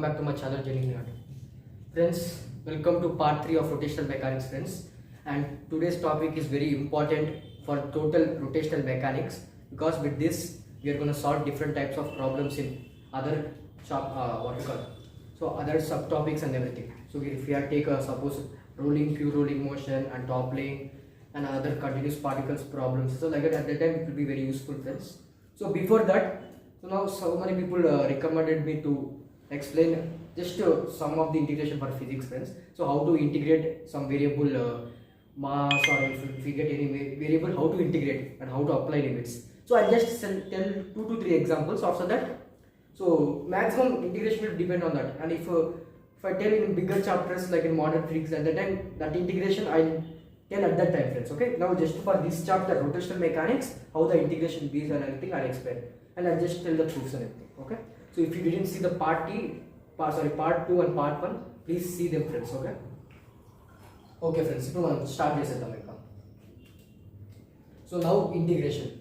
welcome back to my channel Genuine Nerd. Friends, welcome to part 3 of rotational mechanics, friends. And today's topic is very important for total rotational mechanics, because with this we are going to solve different types of problems in other other subtopics and everything. So if we are take suppose rolling, pure rolling motion and toppling and other continuous particles problems, so like at that time it will be very useful, friends. So before that, so now so many people recommended me to explain just some of the integration for physics, friends. So how to integrate some variable mass, or if we get any variable, how to integrate and how to apply limits. So I just tell 2 to 3 examples after that. So maximum integration will depend on that, and if I tell in bigger chapters like in modern physics, at that time that integration I tell at that time, friends. Okay, now just for this chapter rotational mechanics, how the integration be and everything I'll explain, and I'll just tell the proofs and everything. Okay, so if you didn't see the part 2 and part 1, please see them, friends. Okay friends, ఇప్పుడు మనం start చేసేద్దాం ఇంకా. So now integration.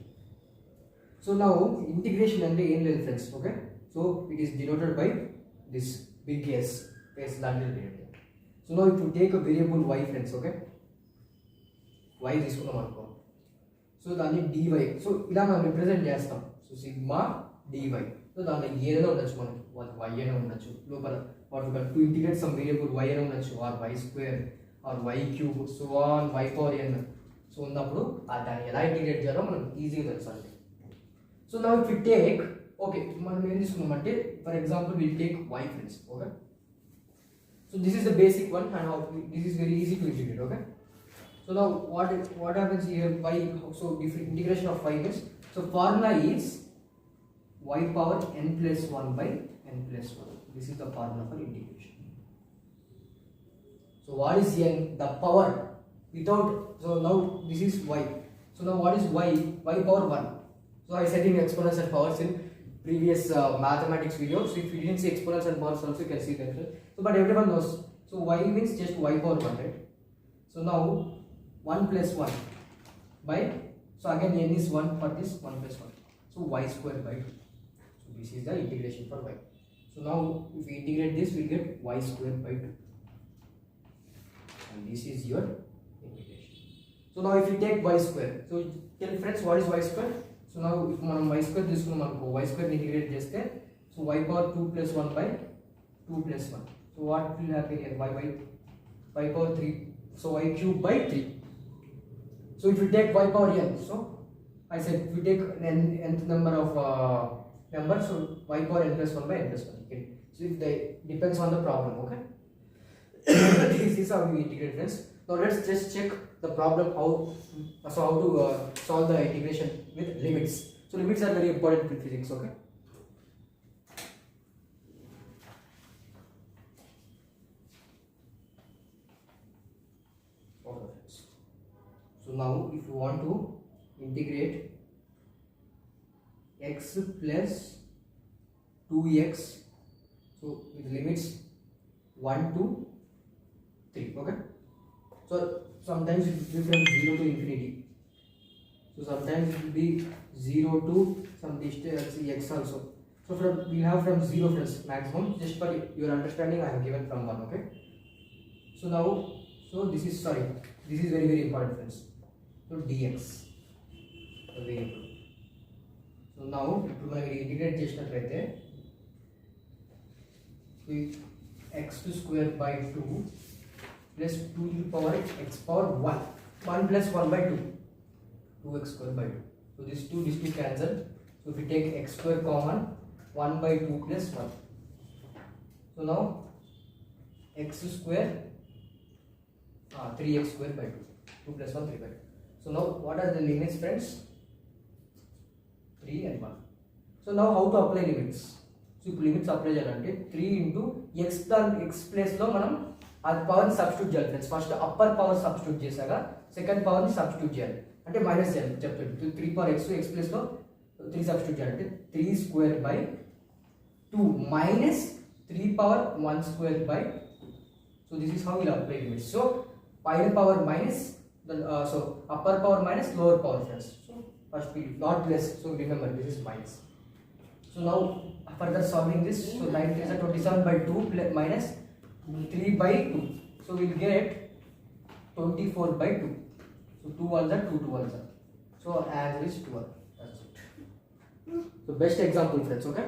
So now integration అంటే ఏం లేదు, friends. Okay, so it is denoted by this big S లాంటి denoted. So now if you take a variable y, friends. Okay, y తీసుకున్నాం అనుకో, సో దాన్ని dy, సో ఇలా మనం represent చేస్తాం. సో సిగ్మా dy, సో దాంట్లో ఏదైనా ఉండొచ్చు, మనకి y అయినా ఉండొచ్చు, లోపల what to integrate some variable y అయినా ఉండొచ్చు, or y square or y cube, so on y power n. So ఉన్నప్పుడు దాన్ని ఎలా ఇంటిగ్రేట్ చేయాలో మనం ఈజీగా తెలుసు అండి. So now if you take, okay, మనం ఏం తీసుకున్నామంటే for example will take y, friends. Okay, so this is the basic one and this is very easy to integrate. Okay, so now what happens here, y, so different integration of y is, so formula is y power n plus 1 by n plus 1. This is the formula for integration. So what is n? The power without, so now this is y, so now what is y power 1. So I said in exponents and powers in previous mathematics video, so if you didn't see exponents and powers also you can see that. So but everyone knows, so y means just y power 1, right? So now 1 plus 1 by, so again n is 1 for this, 1 plus 1, so y square by 2. So this is the integration for y. So now if we integrate this, we get y square by 2, and this is your integration. So now if you take y square, so tell friends what is y square. So now if మనం y square తీసుకున్నాం అనుకో, y square integrate చేస్తే, so y power 2 plus 1 by 2 plus 1, so what will happen here, y by y power 3, so y cube by 3. So if you take y power n, so I said if you take nth number of numbers, so y power n plus 1 by n plus 1. Okay, so if they depends on the problem. Okay, this is how we integrate, friends. Now let's just check the problem, how to solve the integration with limits. So limits are very important in physics. Okay, so now if you want to integrate x plus 2x, so with limits 1 to 3. Okay, so sometimes it will be from 0 to infinity, so sometimes it will be 0 to some distance x also. So we have from 0, friends, maximum. Just for your understanding I have given from 1. Okay, so now, so this is very very important, friends. So dx, the variable. So now ఇప్పుడు మనం integrate చేసినట్లయితే x to square by 2 plus 2 to the power x power 1 plus 1 by 2, 2x square by 2. So this 2 cancel. So if we take x square common, 1 by 2 plus 1. So now x square 3x square by 2, 2 plus 1 3 by 2. So now what are the limits, friends? 3 and 1. So now how to apply limits? So if limits apply చేయాలంటే 3 into x place లో మనం ఆ power ని substitute చేయాలి, friends. First upper power substitute చేశాక second power ని substitute చేయాలి, అంటే మైనస్ చేయాలి చెప్తాడు. 3 పవర్ x ప్లేస్ లో 3 సబ్స్టిట్యూట్ చేయాలంటే 3 square by 2 minus 3 power 1 square by 2. So this is how will apply limits. So పైన power minus, so upper power minus lower power, friends. So first we not plus, so remember this is minus. So now further solving this, so 9 is 27 by 2 minus 3 by 2. So we'll get 24 by 2. So 2 ones are 2 ones are. So answer is 12. That's it. So best example, friends. Okay.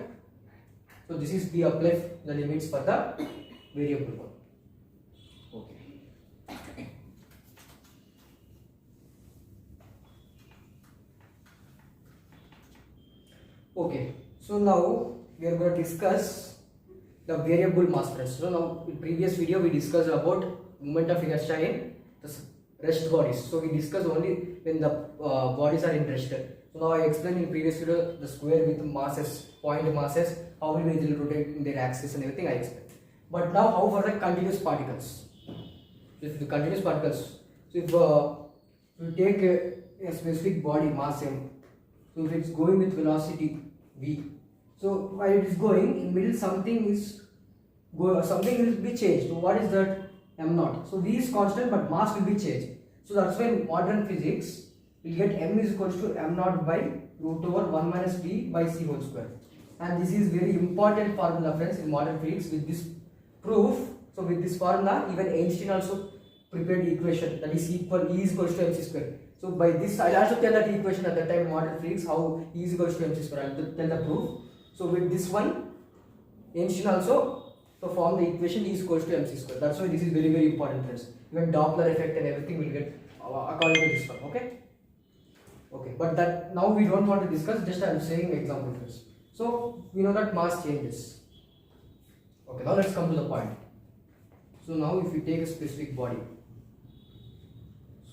So this is the apply the limits for the variable one. Okay. Okay. So now we are going to discuss the variable mass, friends. So now in previous video we discussed about moment of inertia in the rest bodies. So we discussed only when the bodies are in rest. So now I explained in previous video the square with masses, point masses, how will they rotate in their axis and everything I explained. But now how for the continuous particles? So if the continuous particles, so if you take a specific body mass m, so if it's going with velocity v, so while it is going in middle something will be changed. So what is that? M naught. So v is constant but mass will be changed. So that's why in modern physics we get m is equals to m naught by root over 1 minus v by c whole square. And this is very important formula, friends, in modern physics. With this proof, so with this formula even Einstein also prepared the equation, that is equal E is equals to mc square. So by this I will also tell that equation at the time in modern physics how E is equals to mc square. I will tell the proof. So with this one Einstein also to form the equation E is equals to mc square. That's why this is very important, friends. Even Doppler effect and everything will get according to this one. Okay. Okay. But that now we don't want to discuss. Just I am saying example, friends. So we know that mass changes. Okay. Now let's come to the point. So now if you take a specific body,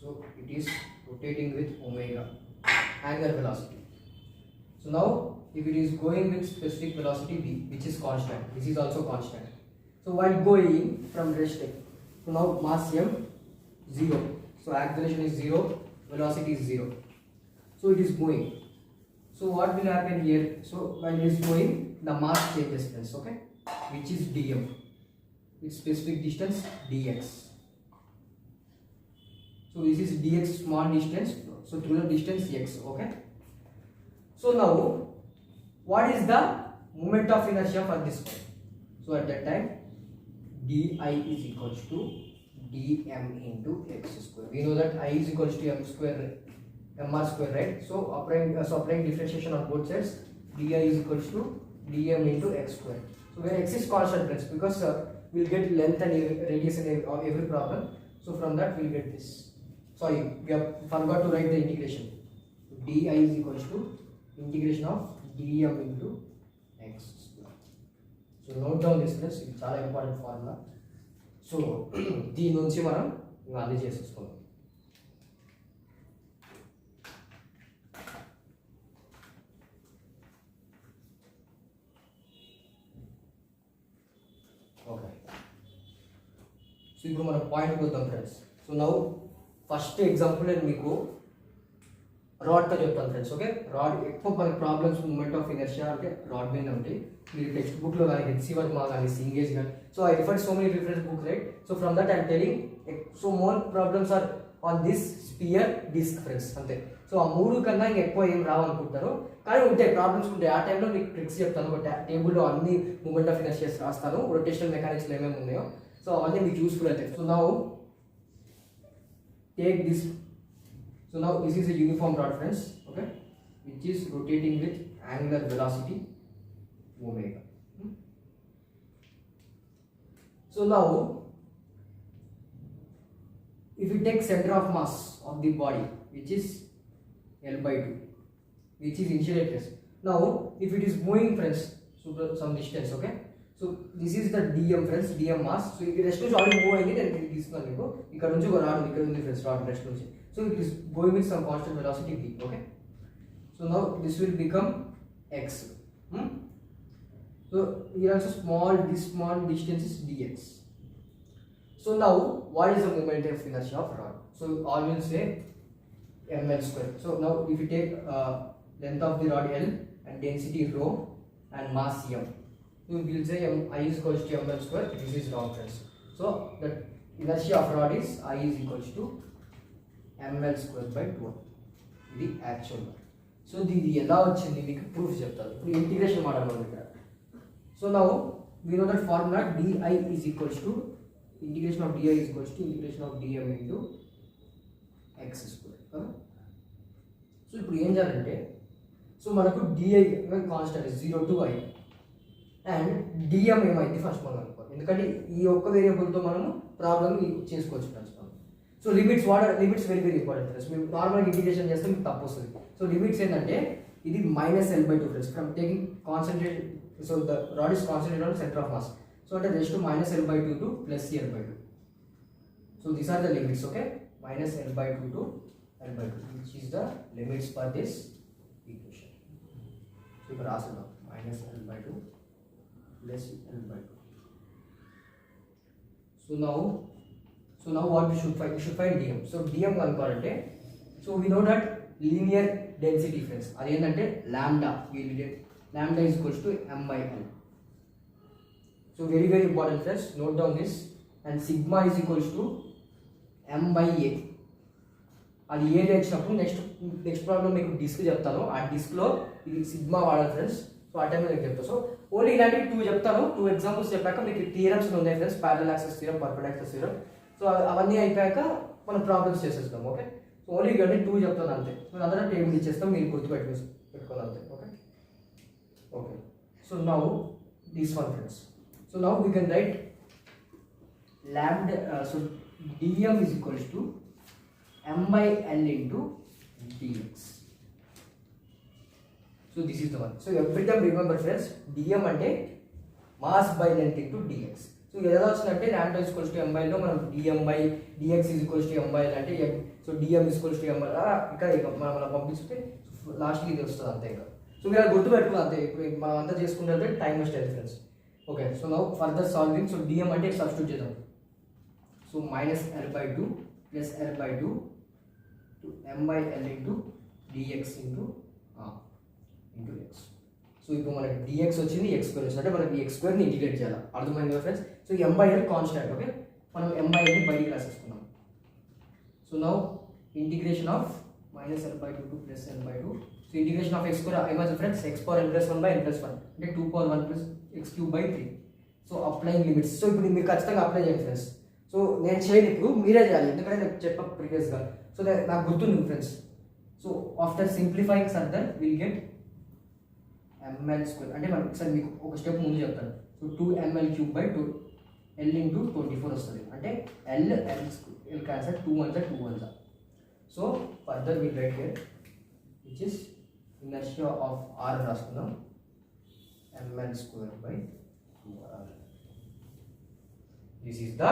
so it is rotating with omega angular velocity. So now if it is going with specific velocity v, which is constant, this is also constant. So while going from rest, so now mass m 0, so acceleration is 0, velocity is 0. So it is going. So what will happen here? So while it is going, the mass changes, friends. Okay, which is dm, with specific distance dx. So this is dx small distance. So total distance x. Okay. So now what is the moment of inertia for this one? So at that time di is equals to dm into x square. We know that I is equals to m square, mr square, right? So applying differentiation on both sides, di is equals to dm into x square. So where x is constant, friends, because we'll get length and radius in every problem. So from that we'll get this. Sorry, we have forgot to write the integration. Di is equals to integration of dm into x square. So note down this, friends. It's చాలా important formula. So దీని నుంచి మనం ఇవన్నీ చేసేసుకుందాం. Okay. So ఇప్పుడు మనం పాయింట్కి వద్దాం, friends. So now first example నేను మీకు రాడ్తో చెప్తాను, ఫ్రెండ్స్. ఓకే, రాడ్ ఎక్కువ మనకి ప్రాబ్లమ్స్ మూమెంట్ ఆఫ్ ఇనర్షియా అంటే రాడ్ మీద ఉంటాయి. మీరు టెక్స్ట్ బుక్లో కానీ హెచ్సి వర్క్ మా కానీ సింగేజ్ కానీ, so I refer so many reference books, right? So from that I'm telling so more problems are on this sphere disc, friends, అంతే. సో ఆ మూడు కన్నా ఇంకా ఎక్కువ ఏం రావనుకుంటారు, కానీ ఉంటాయి ప్రాబ్లమ్స్ ఉంటాయి. ఆ టైంలో మీకు ట్రిక్స్ చెప్తాను. ఒక టేబుల్లో అన్ని మూమెంట్ ఆఫ్ ఇనర్షియాస్ రాస్తాను, రొటేషనల్ మెకానిక్స్లో ఏమేమి ఉన్నాయో. సో అవన్నీ మీకు యూస్ఫుల్ అవుతాయి. So now take this. So now this is a uniform rod, friends, okay, which is rotating with angular velocity omega. So now if you take center of mass of the body, which is L by 2, which is initial at rest. Now if it is moving, friends, so some distance, okay, so this is the dm, friends, dm mass. So if rest is already moving it, and this one go ikkada nunchi go rod ikkada undi, friends, rod rest nunchi. So it is going with some constant velocity v, okay. So now this will become x. So here also this small distance is dx. So now what is the moment of inertia of rod? So all will say ml square. So now if you take length of the rod L and density rho and mass m, so we will say I is equals to ml square. This is wrong, friends. So the inertia of rod is I is equals to ml square by 2. ఇది actual. So ఇది ఎలా వచ్చింది మీకు proof చెప్తాను. ఇప్పుడు integration మాట్లాడమని ఇక్కడ. So now we know that formula di is equals to integration of di is equals to integration of dm into x square. So ఇప్పుడు ఏం చేయాలంటే సో మనకు DI constant 0 to I and DM ఏమైంది first మనం అనుకోవాలి, ఎందుకంటే ఈ ఒక్క వేరియబుల్తో మనము ప్రాబ్లమ్ చేసుకోవచ్చు friends. So limits limits very very important friends. మీరు నార్మల్గా ఇంటిగ్రేషన్ చేస్తే మీకు తప్పు వస్తుంది. సో లిమిట్స్ ఏంటంటే ఇది -L/2 friends from taking concentrate. So the rod is concentrated on centre of mass. So అంటే just -L/2 to +L/2. So these are the limits. Okay, -L/2 to L/2 which is the limits for this equation. So ఇక్కడ రాస్తున్నాం -L/2 +L/2. So now what we should find? We should find dm. So dm అనుకోవాలంటే so we know that linear density difference అది ఏంటంటే lambda is equals to m/l. So very very important friends, note down this. And sigma is equals to m/a. అది area ఇచ్చినప్పుడు next problem మీకు disc చెప్తాను. ఆ డిస్క్లో ఇది sigma వాడాలి ఫ్రెండ్స్. సో ఆ టైంలో నేను చెప్తాను. సో ఓన్లీ ఇలాంటివి 2 చెప్తాను. 2 ఎగ్జాంపుల్స్ చెప్పాక మీకు థియరమ్స్ ఉన్నాయి friends, parallel access theorem, perpendicular access theorem. So అవన్నీ అయిపోయాక మనం ప్రాబ్లమ్స్ చేసేస్తాం. ఓకే, సో ఓన్లీ ఇవన్నీ 2 చెప్తాను అంతే. సో అందరూ టేబుల్ ఇచ్చేస్తాం, మీరు పెట్టుకోవాలి అంతే. Okay so now this one friends. So now we can write lambda. So dm is equals to m/l into dx. So this is the one. So every time remember friends, dm అంటే mass by length into dx. So ఇది ఎలా వచ్చిందంటే lambda is equals to m/l లో మనం dm/dx is equals to m/l అంటే so dm is equals to m/l ఇక్కడ మనం పంపిస్తే లాస్ట్కి ఇది వస్తుంది అంతే. ఇంకా సో మీరు అది గుర్తుపెట్టుకుని అంతే. ఇప్పుడు మనం అంతా చేసుకుంటే టైం వేస్ట్ అయ్యింది friends. Okay, so now further solving. So dm అంటే సబ్స్టిట్యూట్ చేద్దాం. So -L/2 +L/2 to m/l into dx into x. So ఇప్పుడు మనకి dx వచ్చింది, x స్క్వేర్ వచ్చింది, అంటే మనకి x స్క్వేర్ని ఇంటిగ్రేట్ చేయాలి. అర్థమైంది కదా friends. So m/l constant. Okay, మనం m/lని బయటికి రాసేసుకున్నాం. So now integration of -L/2 to +L/2. So integration of x square ఏమైంది ఫ్రెండ్స్, x⁻n+1/n+1 అంటే 2⁻1 + x³/3. So applying limits. So ఇప్పుడు మీరు ఖచ్చితంగా అప్లై చేయండి ఫ్రెండ్స్. సో నేను చేయను, ఇప్పుడు మీరే చేయాలి, ఎందుకంటే నేను చెప్పా ప్రీవియస్గా. సో నాకు గుర్తుంది friends. So after simplifying further will get ml² అంటే మనం ఒకసారి మీకు ఒక స్టెప్ ముందు చెప్తాను. సో 2ml³/2 l into 24 వస్తుంది, అంటే l cancer 2 1 2 1. So further will write here which is inertia of r రాసుకుందాం ml²/2r. This is the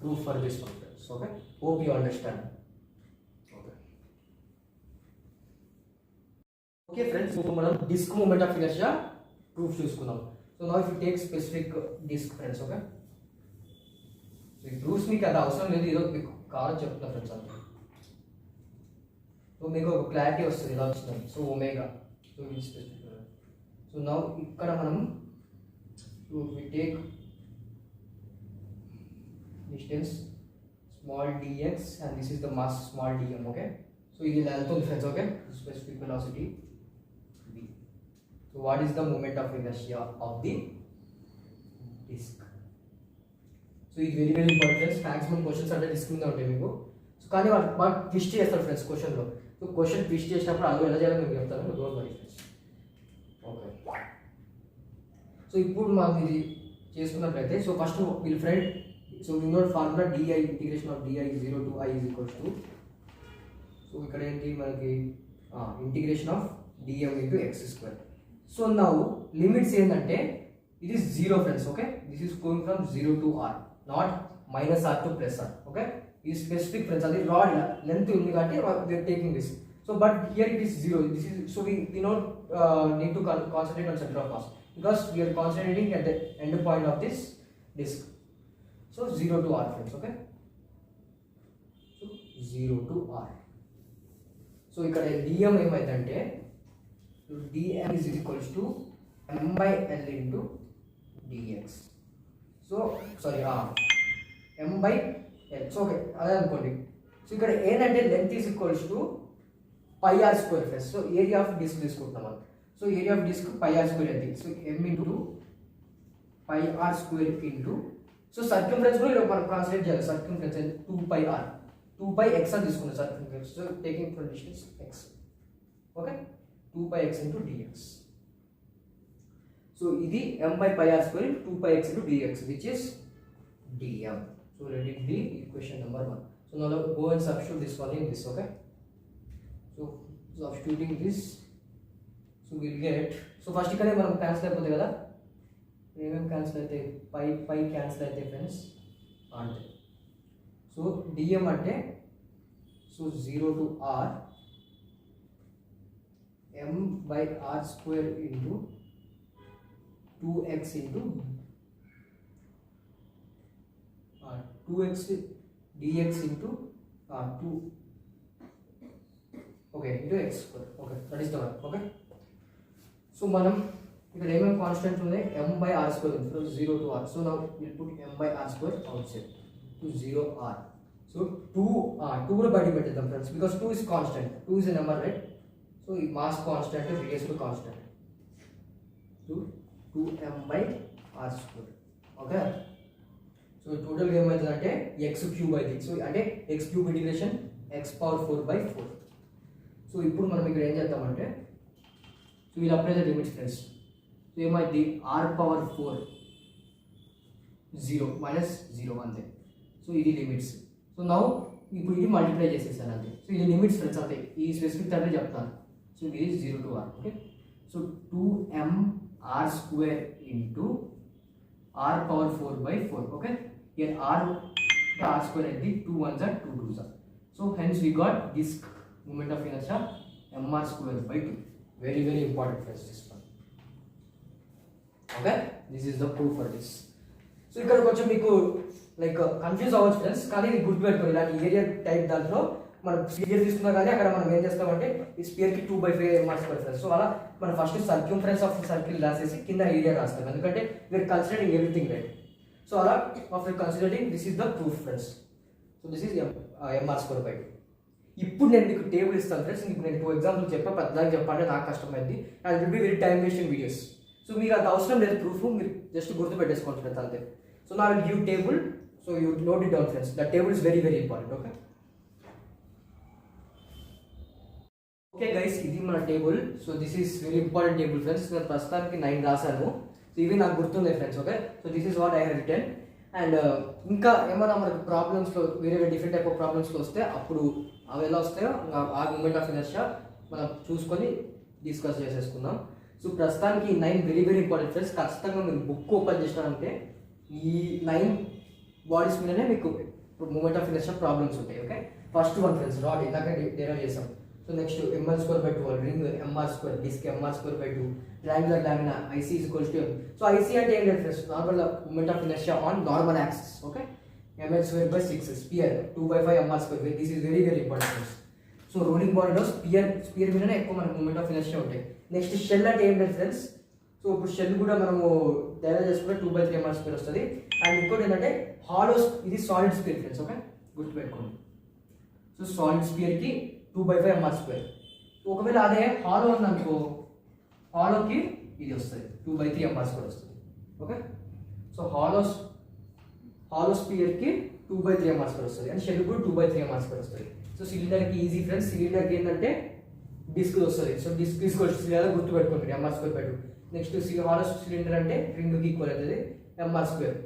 proof for this one friends. Okay, hope you understand. Okay friends, so మనం disk moment of inertia proof చూసుకుందాం. So now if you take specific disk friends, okay, so ఈ proofs మీకు అది అవసరం లేదు, ఏదో మీకు కావాలని చెప్తున్నా ఫ్రెండ్స్ అంతే. సో మీకు ఒక క్లారిటీ వస్తుంది ఇలా వచ్చింది. సో ఒమేగా, సో ఇది స్పెసిఫిక్. సో now ఇక్కడ మనం so we take distance small dx and this is the mass small dm. Okay, so ఇది length ఉంది friends. Okay, specific velocity v. So what is the moment of inertia of the disk? So ఇది very very important friends. maximum questions అంటే disk మీద ఉంటాయి మీకు. So కానీ వాడు twist చేస్తారు ఫ్రెండ్స్ క్వశ్చన్లో. సో క్వశ్చన్ ట్విస్ట్ చేసినప్పుడు అది ఎలా చేయాలో మీకు చెప్తాను, don't worry friends. Okay, so ఇప్పుడు మనం ఇది చేసుకున్నట్లయితే so first will friend. So we know formula di integration of di 0 to I is equals to, so ఇక్కడ ఏంటి మనకి integration of dm into x square. So now limits ఏంటంటే ఇది 0 friends. Okay, this is going from 0 to r, not -r to +r. Okay, ఇది specific friends, అది rod length ఉంది కాబట్టి we are taking this. So but here it is 0. This is so we not need to concentrate on center of mass because we are concentrating at the end point of this disk. So 0 to r friends. Okay, so 0 to r. So ఇక్కడ dm ఏమైందంటే dm is equals to m/l into dx. So sorry m/l. So okay అదే అనుకోండి. So ఇక్కడ ఏంటంటే length is equals to πr² friends. So area of disc తీసుకుంటున్నాం మనం. So area of disc πr² అది. So m into pi r square into, so circumference కూడా మనం consider చేయాలి. Circumference 2 pi r, 2 pi x అని తీసుకున్నాం circumference. So taking from distance x, okay, 2 pi x into dx. So ఇది m by pi r square 2 pi x into dx, which is dm. So let it be equation number 1. So now go and substitute this one in this, okay. So substituting this, so we'll get, so first ikkane manam cancel అయిపోతుంది కదా, ఏమేమి cancel అయితే పై cancel అయితే friends అంటే, so DM అంటే so 0 to r m by r square into 2x into 2x dx into 2, okay, into x square, okay, that is the one, okay. So మనం ఇక్కడ ఏమేమి కాన్స్టెంట్ ఉన్నాయి, m by r square ఉంది, so 0 to r, so now we'll put m by r square outside to 0 r. So 2 కూడా బయట పెట్టేద్దాం friends, because 2 is constant, 2 is a number, right. So ఈ mass constant, radius కూడా constant, 2m by r square, okay. So total ఏమవుతుందంటే x cube అవుతుంది. So అంటే x cube integration x power 4/4. So ఇప్పుడు మనం ఇక్కడ ఏం చేద్దామంటే, సో వీళ్ళు apply the limits friends. So ఏమైంది, r power 4 0 మైనస్ 0 అంతే. సో ఇది లిమిట్స్. సో నౌ ఇప్పుడు ఇది మల్టిప్లై చేసేసాను అంతే. సో ఇది లిమిట్స్ ఫ్రెండ్స్ అంతే, ఈ స్పెసిఫిక్ టర్మ్ చెప్తాను. సో ఇది 0 to r, okay. So 2m r square into r power 4/4, okay. here r square is 2 1s are 2 2s are. So hence we got this moment of inertia mr square by 2. Very very important for this one, okay. This is the proof for this. So ఇక్కడ కొంచెం మీకు like confuse అవ్వచ్చు friends, కానీ ఇది గుర్తుపెట్టుకోండి. ఇలాంటి area type దాంట్లో మనం స్పియర్ తీసుకున్నా కానీ అక్కడ మనం ఏం చేస్తామంటే ఈ స్పియర్కి 2/5 mr square ఫ్రెండ్స్. సో అలా మనం first circumference of the circle రాసేసి కింద ఏరియా రాస్తాం, ఎందుకంటే we're considering everything, right. So అలా after considering this is the proof friends. So this is mr square by 2. ఇప్పుడు నేను మీకు టేబుల్ ఇస్తాను ఫ్రెండ్స్. మీకు నేను 2 ఎగ్జాంపుల్ చెప్పాను, పెద్దదానికి చెప్పాలంటే నాకు కష్టమైంది, and will be very time wasting videos. So మీకు అది అవసరం లేదు ప్రూఫ్, మీరు జస్ట్ గుర్తు పెట్టేసుకోండి ఫ్రెండ్స్ అంతే. సో నా will give table, so you note it down friends. The table is very very important, okay. Okay guys, ఇది మన table. So this is very important table friends. నేను ప్రస్తుతానికి 9 రాశాను, సో ఇవి నాకు గుర్తున్నాయి friends, okay. So this is what I have written. And ఇంకా ఏమైనా మనకు ప్రాబ్లమ్స్లో వేరే డిఫరెంట్ టైప్ ఆఫ్ ప్రాబ్లమ్స్లో వస్తే అప్పుడు అవి ఎలా వస్తాయో ఆ మూమెంట్ ఆఫ్ ఇనర్షియా మనం చూసుకొని డిస్కస్ చేసేసుకుందాం. సో ప్రస్తుతానికి 9 వెరీ వెరీ ఇంపార్టెంట్ ఫ్రెండ్స్. ఖచ్చితంగా మీరు బుక్ ఓపెన్ చేసినారంటే ఈ 9 బాడీస్ మీదనే మీకు మూమెంట్ ఆఫ్ ఇనర్షియా ప్రాబ్లమ్స్ ఉంటాయి, okay. First one friends, rod ఇందాక డెరైవ్ చేసాం. So next ml square by 2, ring mr square, disc mr square by 2, triangular lamina IC is equals to m. So IC అంటే ఏం లేదు friends, normal moment of inertia on normal axis, okay. ml square by 6, sphere 2/5 mr square. This is very very important friends. So rolling బాడీలో sphere మీదనే ఎక్కువ మనకు moment of inertia ఉంటాయి. Next shell అంటే ఏం లేదు ఫ్రెండ్స్. సో ఇప్పుడు shell కూడా మనము డెరైవ్ చేసుకుంటే 2/3 mr square వస్తుంది. అండ్ ఇంకోటి ఏంటంటే హాలోస్, ఇది సాలిడ్ స్పియర్ ఫ్రెండ్స్, ఓకే, గుర్తుపెట్టుకోండి. సో సాలిడ్ స్పియర్కి 2/5 mr square. ఒకవేళ అదే హాలో ఉందనుకో, హాలోకి ఇది వస్తుంది 2/3 mr square వస్తుంది, ఓకే. సో హాలో స్పియర్కి 2/3 mr square వస్తుంది, అండ్ షెల్ కూడా 2/3 mr square వస్తుంది. సో సిలిండర్కి ఈజీ ఫ్రెండ్స్, సిలిండర్కి ఏంటంటే డిస్క్ వస్తుంది. సో డిస్క్ తీసుకోవచ్చు, ఇలా గుర్తుపెట్టుకోండి mr square by 2. Next hollow cylinder అంటే రింగ్కి ఈక్వల్ అవుతుంది mr square.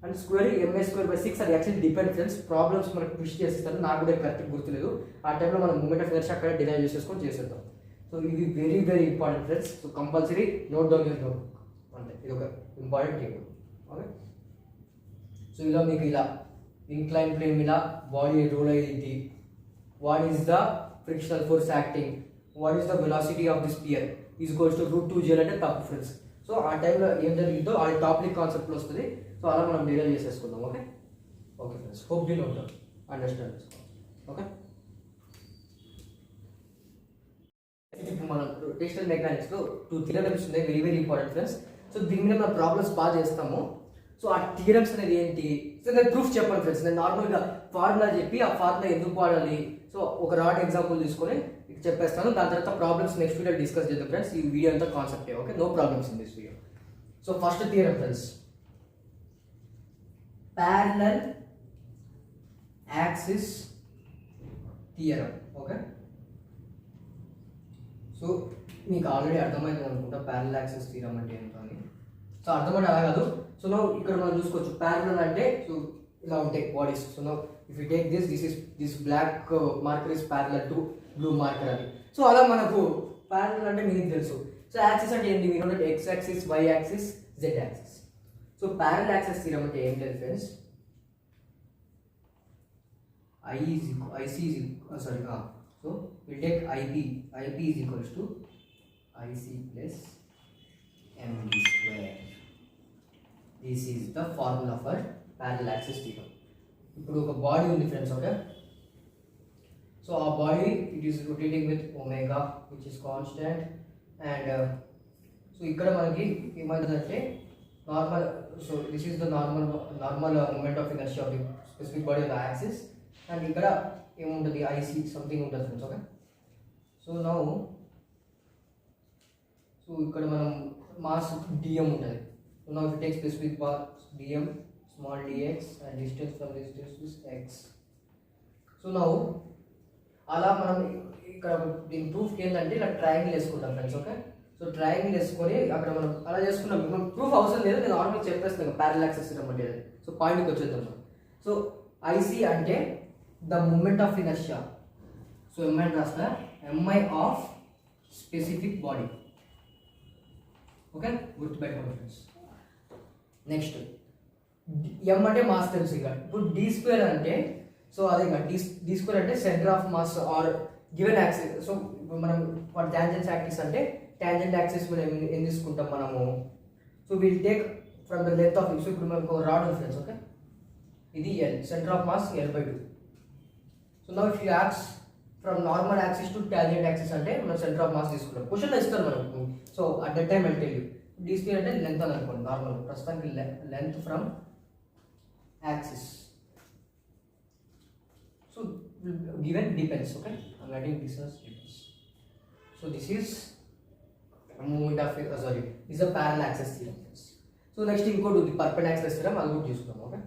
And square ml square by 6. అది యాక్చువల్లీ డిపెండ్ ఫ్రెండ్స్, ప్రాబ్లమ్స్ మనకు ట్విస్ట్ చేస్తారు, నాకు కూడా కరెక్ట్ గుర్తులేదు. ఆ టైంలో మనం మూమెంట్ ఆఫ్ ఇనర్షియా అక్కడ డిరైవ్ చేసేసుకొని చేసేద్దాం. సో ఇది very very important friends. So compulsory note down your note అంటే ఇది ఒక ఇంపార్టెంట్ టేబుల్, ఓకే. సో ఇలా మీకు ఇలా ఇంక్లైన్ ప్లేన్ మీద బాడీ రోల్ అయ్యింది. What is the frictional force acting, what is the velocity of the spear is equals to √2gl అంటే తప్పు ఫ్రెండ్స్. సో ఆ టైంలో ఏం జరిగిందో ఆ టాపిక్ కాన్సెప్ట్లో వస్తుంది. సో అలా మనం డిరైవ్ చేసేసుకుందాం, okay. Okay friends, hope you note down, understand, okay. ఇప్పుడు మనం రొటేషనల్ మెకానిక్స్లో 2 థియరమ్స్ ఉన్నాయి, very very important friends. So దీని మీద మనం ప్రాబ్లమ్స్ బాగా చేస్తాము. సో ఆ థియరమ్స్ అనేది ఏంటి, సో నేను ప్రూఫ్ చెప్పాను ఫ్రెండ్స్. నేను నార్మల్గా ఫార్ములా చెప్పి ఆ ఫార్ములా ఎందుకు వాడాలి, సో ఒక రాడ్ ఎగ్జాంపుల్ తీసుకొని చెప్పేస్తాను. దాని తర్వాత ప్రాబ్లమ్స్ నెక్స్ట్ వీడియో డిస్కస్ చేద్దాం ఫ్రెండ్స్. ఈ వీడియో అంతా కాన్సెప్టే, okay. No problems in this video. So first theorem friends, parallel axis theorem. Okay, so మీకు ఆల్రెడీ అర్థమైంది అనుకుంటా ప్యారలల్ యాక్సిస్ థీరం అంటే ఏంటో అని. సో అర్థమైతే అలా కాదు. సో నో ఇక్కడ మనం చూసుకోవచ్చు ప్యారలల్ అంటే సో ఇలా ఉంటాయి bodies. So no if you take this black marker is parallel to blue marker అని. సో అలా మనకు ప్యారలల్ అంటే మీకు తెలుసు. సో యాక్సిస్ అంటే ఏంటి, మీరు X axis, Y axis, Z axis. So parallel axis theorem అంటే ఏం లేదు friends, so we'll take IP is equals to IC plus MB square. This is the formula for parallel axis theorem. ఇప్పుడు ఒక body ఉంది friends. Okay, so ఆ body it is rotating with omega which is constant. And so ఇక్కడ మనకి ఏమవుతుందంటే normal, so this is the normal moment of inertia of the specific body of the axis. And ఇక్కడ ఏముంటుంది, I C something ఉంటుంది friends. Okay, so now so ఇక్కడ మనం mass d m ఉంటుంది. So now if you take specific mass d m small dx and distance from this is x. So now అలా మనం ఇక్కడ దీని ప్రూఫ్ ఏంటంటే ఇలా ట్రయాంగిల్ వేసుకుంటాం ఫ్రెండ్స్. ఓకే, సో ట్రయాంగిల్ వేసుకొని అక్కడ మనం అలా చేసుకున్నాం. మనం ప్రూఫ్ అవసరం లేదు, నేను నార్మల్ చెప్పేస్తాను ప్యారలల్ యాక్సిస్ థీరం అంటే. సో పాయింట్కి వచ్చేద్దాం. సో ఐసీ అంటే the moment of inertia. So mi రాస్తా mi of specific body. Okay, గుర్తుపెట్టుకోండి ఫ్రెండ్స్. నెక్స్ట్ m అంటే మాస్ తెలుసు. ఇక ఇప్పుడు d స్క్వేర్ అంటే సో అదే d స్క్వేర్ అంటే centre of mass or given axis. So మనం ఫర్ టాంజెంట్ యాక్సిస్ అంటే టాంజెంట్ యాక్సిస్ మనం ఏం తీసుకుంటాం మనము. So will take from the length of, so ఇప్పుడు మనకు రాడ్ ఉంది ఫ్రెండ్స్. ఓకే, ఇది l, centre of mass l/2. So now if you axe from normal axis to tangent axis అంటే మనం సెంటర్ ఆఫ్ మాస్ తీసుకుంటాం. క్వశ్చన్లో ఇస్తారు మనకు. So at that time I tell you d square అంటే length అని అనుకోండి. నార్మల్ ప్రస్తుతానికి length from axis. So given depends. Okay, I'm writing this as depends. So this is moment of this a parallel axis theorem. So next ఇంకోటి ఉంది perpendicular axis theorem, అది కూడా తీసుకుందాం. Okay,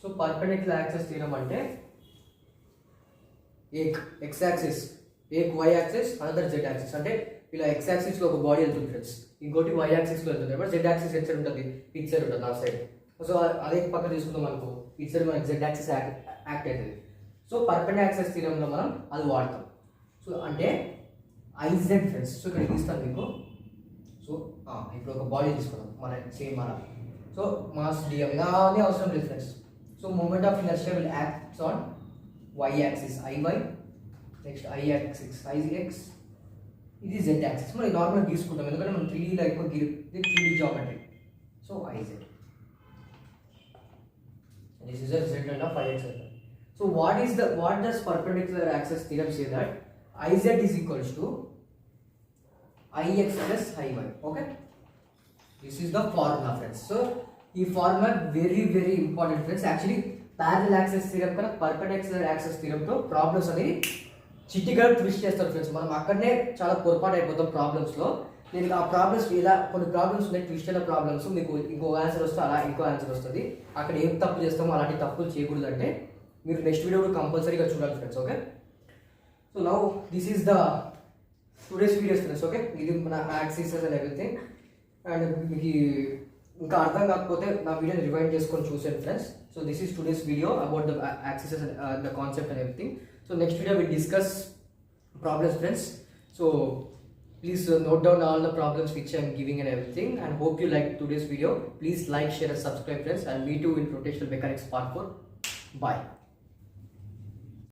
so perpendicular axis theorem అంటే ఏక్ x axis, ఏక్ y axis, another Z axis. అంటే ఇలా ఎక్స్ యాక్సిస్లో ఒక బాడీ వెళ్తుంది ఫ్రెండ్స్, ఇంకోటి వై యాక్సిస్లో వెళ్తుంది. But Z axis at side ఉంటుంది, ఇట్ సైడ్ ఉంటుంది నా సైడ్. సో అదే పక్క తీసుకుందాం అనుకో, ఇట్ సైడ్ మనకి జెడ్ యాక్సిస్ యాక్ట్ అవుతుంది. సో పర్పెండిక్యులర్ యాక్సిస్ థీరంలో మనం అది వాడతాం. సో అంటే ఐజెడ్ ఫ్రెండ్స్. సో ఇక్కడ తీస్తాను మీకు. సో ఇప్పుడు ఒక బాడీ తీసుకున్నాం మన సేమ్ మన. సో మాస్ డిఎం అనే అవసరం లేదు friends. So moment of inertia will act on y axis iy, next i axis ix, ఇది z axis. మనం నార్మల్ తీసుకుంటాం ఎందుకంటే మనం 3D లో ఎక్కువ 3D geometry. So iz, this is a z and of ix. So what does perpendicular axis theorem say? That iz is equals to ix plus iy. Okay, this is the formula friends. So ఈ formula very important friends. Actually parallel axis theorem కన్నా perpendicular axis థీరంతో problems అనేది చిట్టిగా twist చేస్తారు friends. మనం అక్కడనే చాలా పొరపాటు అయిపోతాం ప్రాబ్లమ్స్లో. నేను ఆ ప్రాబ్లమ్స్ ఇలా కొన్ని ప్రాబ్లమ్స్ ఉన్నాయి, ట్విస్ట్ అయిన ప్రాబ్లమ్స్. మీకు ఇంకో ఆన్సర్ వస్తే అలా ఇంకో ఆన్సర్ వస్తుంది. అక్కడ ఏం తప్పు చేస్తామో అలాంటి తప్పులు చేయకూడదు అంటే మీరు నెక్స్ట్ వీడియో కూడా కంపల్సరీగా చూడాలి friends. Okay, so now this is the today's videos friends. Okay, ఇది మన యాక్సిస్ అండ్ ఎవ్రీథింగ్. అండ్ మీకు ఇంకా అర్థం కాకపోతే నా వీడియోని రివైండ్ చేసుకొని చూసాను friends. So this is today's video about the యాక్సిసెస్ and the concept and everything. So next video will discuss problems friends. So please note down all the problems which I am giving and everything, and hope you like today's video. Please like, share and subscribe friends, and meet you in rotational mechanics part 4. Bye.